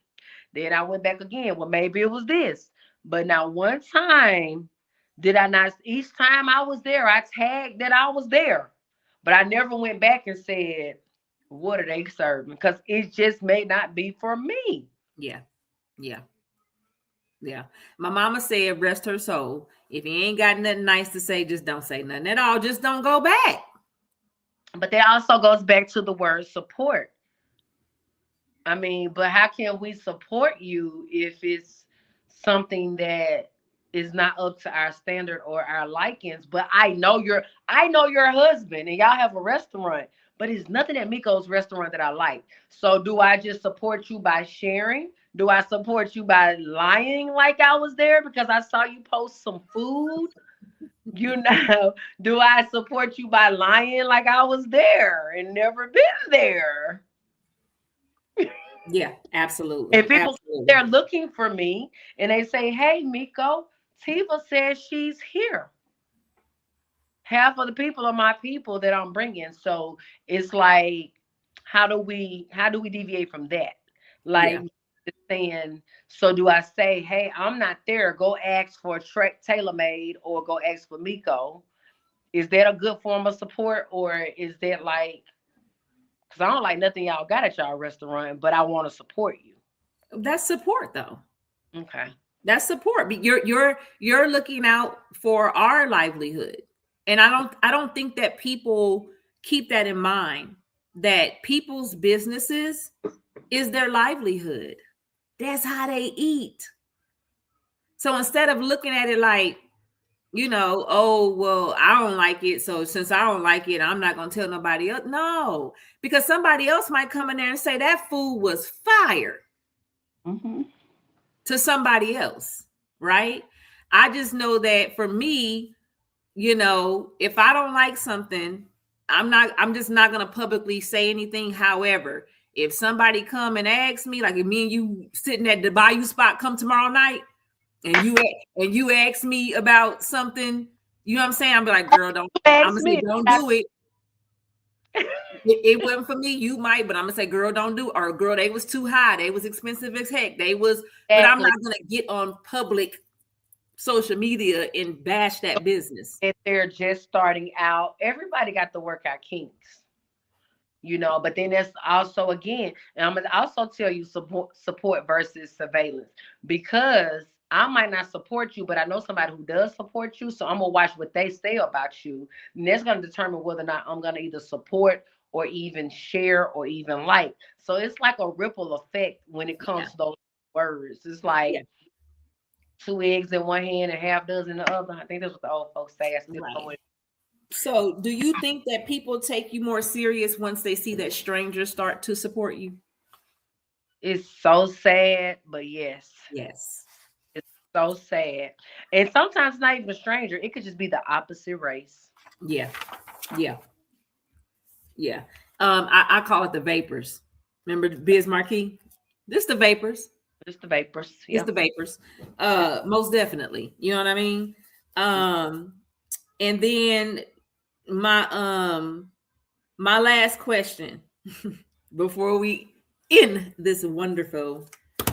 Then I went back again. Well, maybe it was this. But now one time, did I not? Each time I was there, I tagged that I was there. But I never went back and said, what are they serving? Because it just may not be for me. Yeah. Yeah. Yeah. My mama said, rest her soul. If you ain't got nothing nice to say, just don't say nothing at all. Just don't go back. But that also goes back to the word support. I mean, but how can we support you if it's something that is not up to our standard or our likings? But I know your husband and y'all have a restaurant, but it's nothing at Miko's restaurant that I like. So do I just support you by sharing? Do I support you by lying like I was there because I saw you post some food? You know, do I support you by lying like I was there and never been there? Yeah, absolutely. And people, Absolutely. they're looking for me and they say, hey, Miko, Tiva says she's here. Half of the people are my people that I'm bringing. So it's like, how do we deviate from that? Yeah. Like saying, so do I say, hey, I'm not there. Go ask for Trek TaylorMade or go ask for Miko. Is that a good form of support? Or is that like, because I don't like nothing y'all got at y'all restaurant, but I want to support you. That's support though. Okay. That's support. But you're looking out for our livelihood. And I don't think that people keep that in mind, that people's businesses is their livelihood. That's how they eat. So instead of looking at it like, oh, well, I don't like it. So since I don't like it, I'm not going to tell nobody else. No, because somebody else might come in there and say that food was fire Mm-hmm. to somebody else. Right. I just know that for me, if I don't like something, I'm just not going to publicly say anything. However, if somebody come and ask me, like if me and you sitting at the Bayou spot come tomorrow night, and you ask me about something, you know what I'm saying? I'm like, girl, I'm Ask gonna say, me. don't do it. It wasn't for me. You might, but I'm gonna say, girl, don't do. Or girl, they was too high. They was expensive as heck. But I'm not gonna get on public social media and bash that business. If they're just starting out, everybody got to work out kinks, but then there's also again, and I'm gonna also tell you support versus surveillance because I might not support you, but I know somebody who does support you, so I'm gonna watch what they say about you, and that's gonna determine whether or not I'm gonna either support or even share or even like. So it's like a ripple effect when it comes to those words. It's like Yeah. two eggs in one hand and half dozen in the other. I think that's what the old folks say. I still know Right. it. So, do you think that people take you more serious once they see that strangers start to support you? It's so sad, but yes. Yes. It's so sad. And sometimes not even a stranger. It could just be the opposite race. Yeah. Yeah. Yeah. I call it the vapors. Remember Biz Marquis? This the vapors. Just the vapors. It's Yeah. the vapors. Most definitely. You know what I mean? And then my last question before we end this wonderful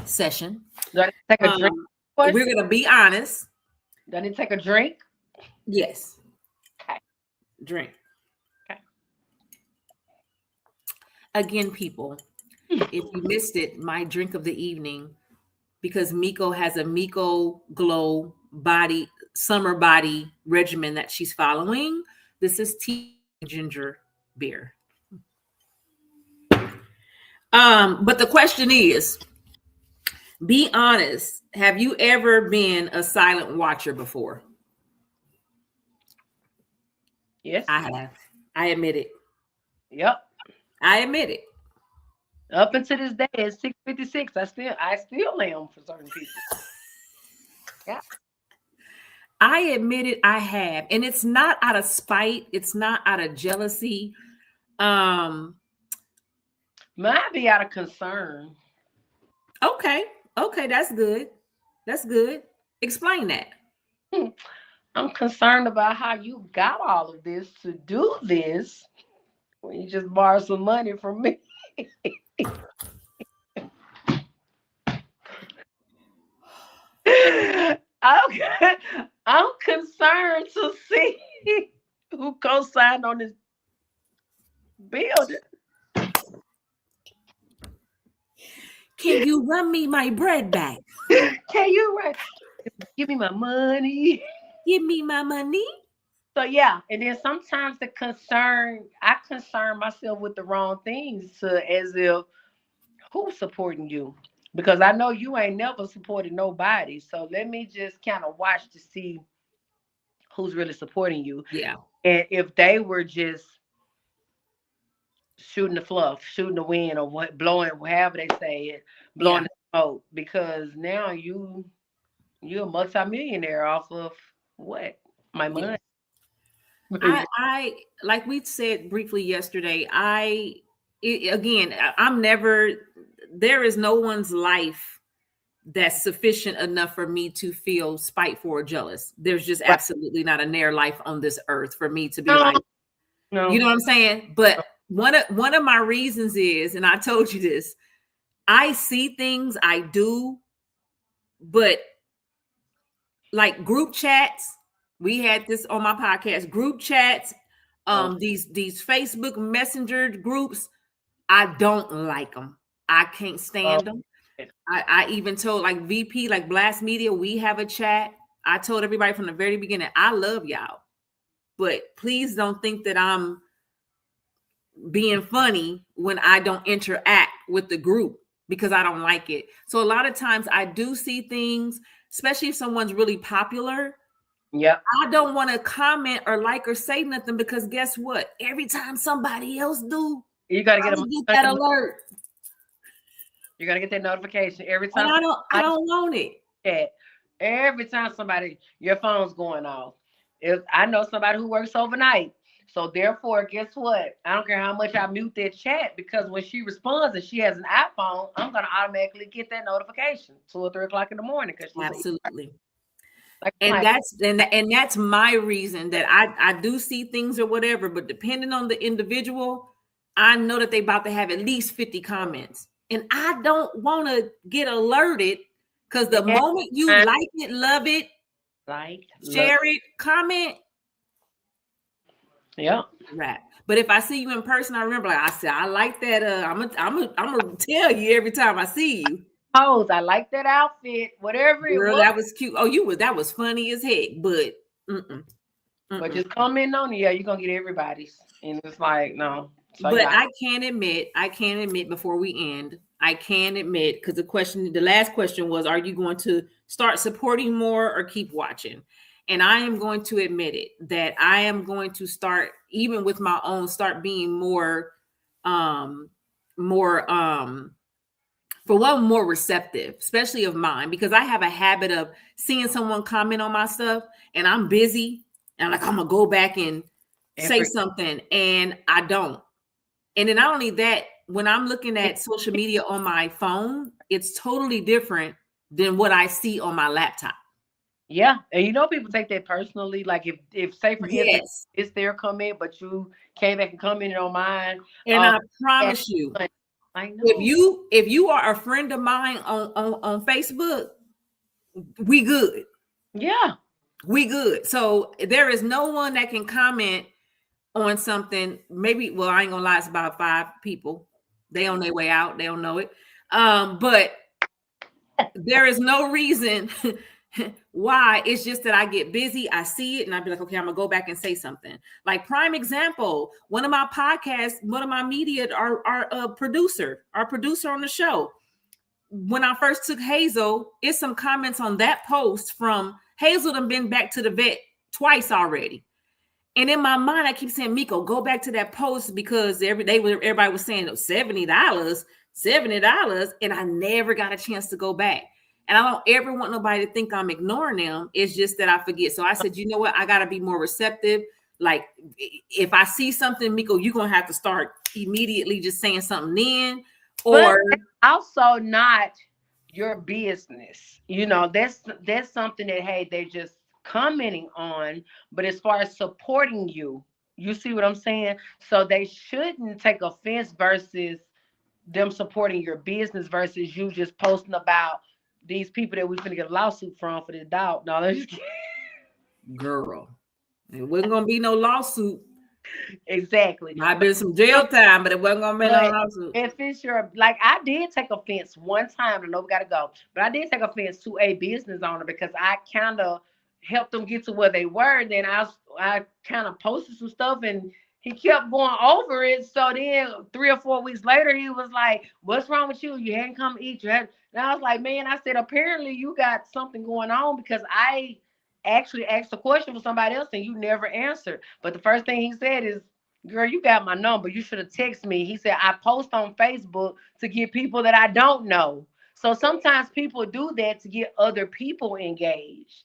session. Do I take a drink? We're gonna be honest. Do I need to take a drink? Yes. Okay. Drink. Okay. Again, people, if you missed it, my drink of the evening, because Miko has a Miko Glow summer body regimen that she's following. This is tea ginger beer. But the question is, be honest. Have you ever been a silent watcher before? Yes. I have. I admit it. Yep. I admit it. Up until this day, it's 6:56. I still am for certain people. Yeah. I admit it, I have. And it's not out of spite. It's not out of jealousy. Might be out of concern. Okay. Okay, that's good. That's good. Explain that. I'm concerned about how you got all of this to do this when you just borrow some money from me. Okay. I'm concerned to see who co-signed on this building. Can you run me my bread back? Can you give me my money? Give me my money. So yeah, and then sometimes I concern myself with the wrong things to as if who's supporting you? Because I know you ain't never supported nobody. So let me just kind of watch to see who's really supporting you. Yeah. And if they were just shooting the fluff, shooting the wind, or what, blowing, however they say it, blowing the smoke, because now you're a multimillionaire off of what? My money. I like we said briefly yesterday, I'm never, there is no one's life that's sufficient enough for me to feel spiteful or jealous. There's just absolutely not a near life on this earth for me to be like, no. You know what I'm saying? But one of my reasons is, and I told you this, I see things, I do, but like group chats, we had this on my podcast, group chats, these Facebook Messenger groups, I don't like them. I can't stand them. I even told like VP, like Blast Media, we have a chat. I told everybody from the very beginning, I love y'all, but please don't think that I'm being funny when I don't interact with the group because I don't like it. So a lot of times I do see things, especially if someone's really popular. Yeah. I don't want to comment or like or say nothing because guess what? Every time somebody else do, you gotta get that alert. You gotta get that notification every time. And I don't want it. Chat. Every time your phone's going off. If I know somebody who works overnight. So therefore, guess what? I don't care how much I mute that chat because when she responds and she has an iPhone, I'm gonna automatically get that notification 2 or 3 o'clock in the morning because absolutely. And that's my reason that I do see things or whatever, but depending on the individual, I know that they about to have at least 50 comments. And I don't want to get alerted because the moment you like it, love it, share it, comment. Yeah. Right. But if I see you in person, I remember like I said, I like that. I'm gonna tell you every time I see you. Pose, I like that outfit, whatever it was. That was cute. Oh, that was funny as heck, but but just comment on it, you're gonna get everybody's. And it's like, no. So, but I can admit before we end, because the last question was, are you going to start supporting more or keep watching? And I am going to admit it that I am going to start, even with my own, start being more receptive, especially of mine, because I have a habit of seeing someone comment on my stuff and I'm busy and I'm gonna go back and say something and I don't. And then not only that, when I'm looking at social media on my phone, it's totally different than what I see on my laptop. Yeah, and people take that personally. Like if say for instance, it's their comment, but you came back and commented on mine. And I promise you, I know. If you are a friend of mine on Facebook, we good. Yeah, we good. So there is no one that can comment on something. Maybe, well, I ain't gonna lie, it's about 5 people. They on their way out. They don't know it. But there is no reason why. It's just that I get busy. I see it and I be like, okay, I'm gonna go back and say something. Like prime example, one of my podcasts, one of my media, our producer on the show. When I first took Hazel, it's some comments on that post from Hazel done been back to the vet twice already. And in my mind, I keep saying, Miko, go back to that post because everybody was saying $70, and I never got a chance to go back. And I don't ever want nobody to think I'm ignoring them. It's just that I forget. So I said, you know what? I got to be more receptive. Like if I see something, Miko, you're going to have to start immediately just saying something then. Or but also not your business. That's something that, hey, they're just commenting on. But as far as supporting you, you see what I'm saying? So they shouldn't take offense versus them supporting your business versus you just posting about these people that we finna get a lawsuit from for the dog. No, let's just girl, it wasn't gonna be no lawsuit. exactly. Might been some jail time, but it wasn't gonna be no But lawsuit. if it's your, like, I did take offense one time. I know we gotta go, but I did take offense to a business owner because I kind of helped them get to where they were. Then I kind of posted some stuff and he kept going over it. So then 3 or 4 weeks later, he was like, "What's wrong with you? You hadn't come to eat. You had." And I was like, "Man," I said, "apparently you got something going on because I actually asked a question for somebody else and you never answered." But the first thing he said is, "Girl, you got my number. You should have texted me." He said, "I post on Facebook to get people that I don't know." So sometimes people do that to get other people engaged.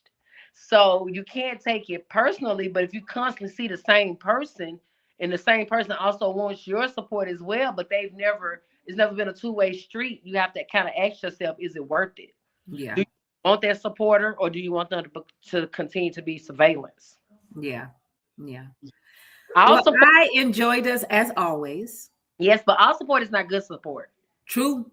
So you can't take it personally, but if you constantly see the same person and the same person also wants your support as well, but it's never been a two-way street, you have to kind of ask yourself, is it worth it? Yeah, Do you want that supporter or do you want them to continue to be surveillance? yeah, yeah. All Well, support, I enjoyed us as always. yes, but all support is not good support. True.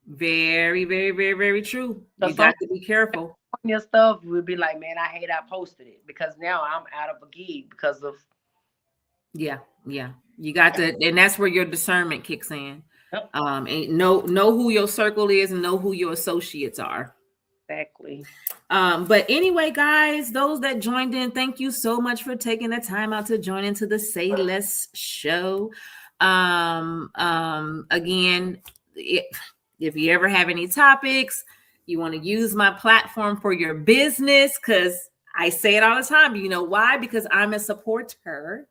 Very, very, very, very true. So You some got to be careful. your stuff would be like, "Man, I hate I posted it because now I'm out of a gig because of." Yeah, yeah. You got to, and that's where your discernment kicks in. Yep. And know who your circle is and know who your associates are. Exactly. But anyway, guys, those that joined in, thank you so much for taking the time out to join into the Say Less show. Again, if you ever have any topics, you want to use my platform for your business, because I say it all the time. You know why? Because I'm a supporter.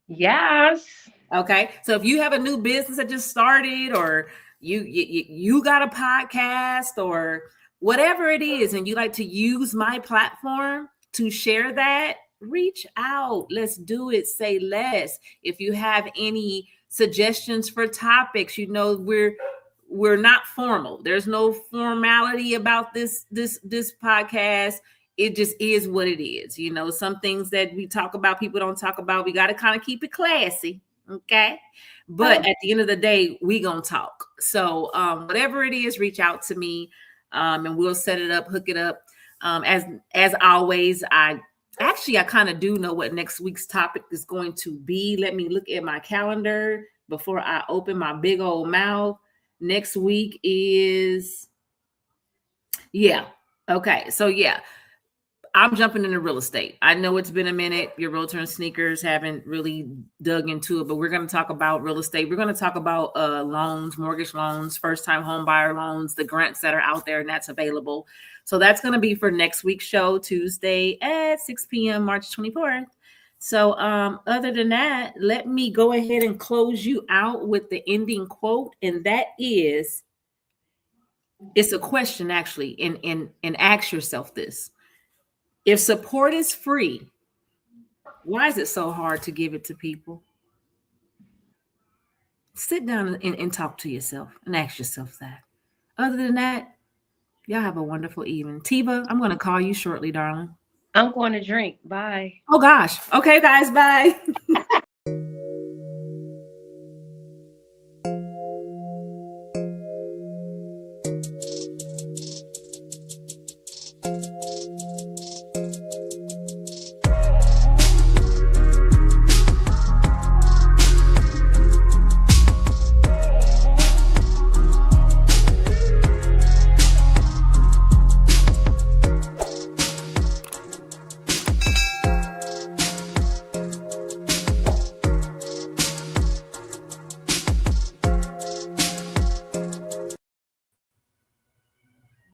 Yes. Okay. So if you have a new business that just started, or you got a podcast or whatever it is, and you like to use my platform to share that, reach out. Let's do it. Say less. If you have any suggestions for topics, we're not formal. There's no formality about this podcast. It just is what it is. Some things that we talk about, people don't talk about. We got to kind of keep it classy. Okay. But at the end of the day, we gonna talk. So whatever it is, reach out to me, and we'll set it up, hook it up. As always, I kind of do know what next week's topic is going to be. Let me look at my calendar before I open my big old mouth. Next week is, okay. So I'm jumping into real estate. I know it's been a minute. Your realtor and sneakers haven't really dug into it, but we're going to talk about real estate. We're going to talk about loans, mortgage loans, first-time home buyer loans, the grants that are out there and that's available. So that's going to be for next week's show, Tuesday at 6 p.m., March 24th. So other than that, let me go ahead and close you out with the ending quote. And that is, it's a question actually, and ask yourself this. If support is free, why is it so hard to give it to people? Sit down and talk to yourself and ask yourself that. Other than that, y'all have a wonderful evening. Tiva, I'm going to call you shortly, darling. I'm going to drink. Bye. Oh, gosh. Okay, guys. Bye.